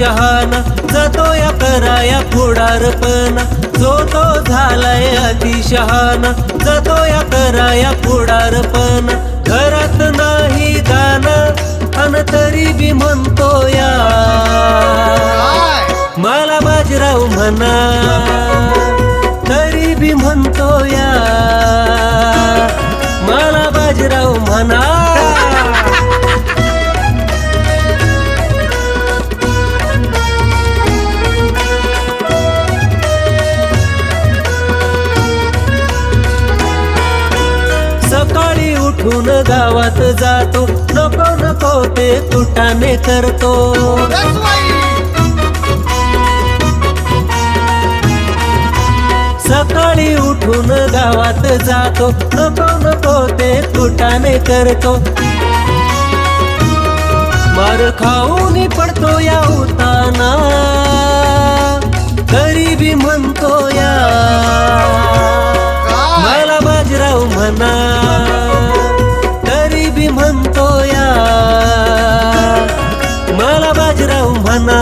शहाणा, जातो या कराया पुढारपणा, जो तो झालाय अति शहाणा, जातो या कराया पुढारपणा. घरात नाही दाना अन तरी बी म्हणतो या, मला बाजीराव म्हणा तरी बी म्हणतो या, मला बाजीराव म्हणा. सकाळी उठून गावात जातो, नको नको ते कुटाने करतो. सकाळी उठून गावात जातो, नको नको ते कुटाने करतो. मार खाऊन पडतो या उताना, तरी बी म्हणतो या, मला बाजीराव म्हणा तरी बी म्हणतो या, मला बाजीराव म्हणा.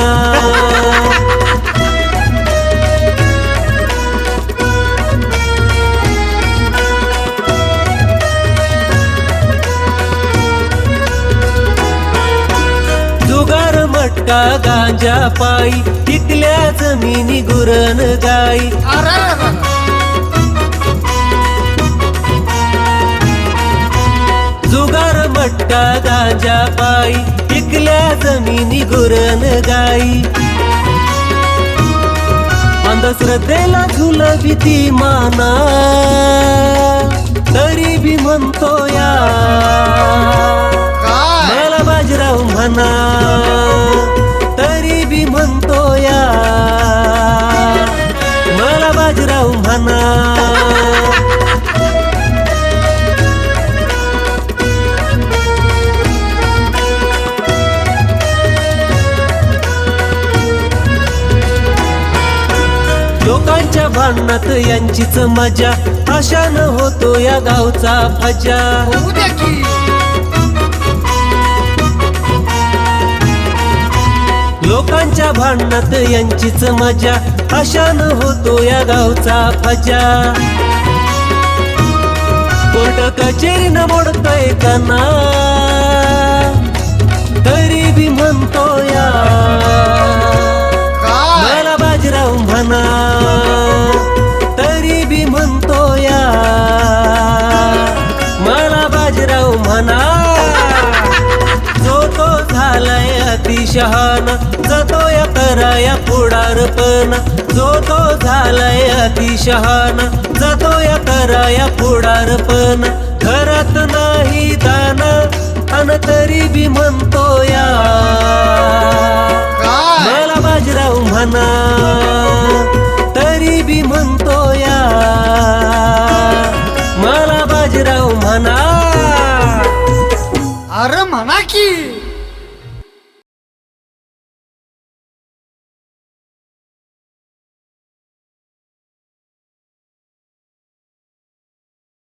जुगार मटका गांजा पायी, इकल्या जमिनी गुरण गाई. जुगार मटका गांजा पायी, इकल्या जमिनी गुरण गाई. अंधश्रद्धेला झुलवी ती माना, तरी बी म्हणतो या, मला बाजीराव म्हणा तरी बी म्हणतो या, मला बाजीराव म्हणा. लोकांच्या भांडणात यांचीच मजा, अशानं होतो या गावचा फजा. लोकांच्या भांडणात यांचीच मजा, अशानं होतो या गावचा फजा. कोर्ट कचेरीनं मोडतोय कना, तरी बी म्हणतो या, मला बाजीराव म्हणा तरी बी म्हणतो या, मला बाजीराव म्हणा. जो तो झालाय अति शहाणा, जातो या कराया पुढारपणा, जो तो झालाय अति शहाणा, जातो या कराया पुढारपणा. घरात नाही दाना अन तरी बी म्हणतो या, मला बाजीराव म्हणा तरी बी म्हणतो या, मला बाजीराव म्हणा. अरे म्हणा की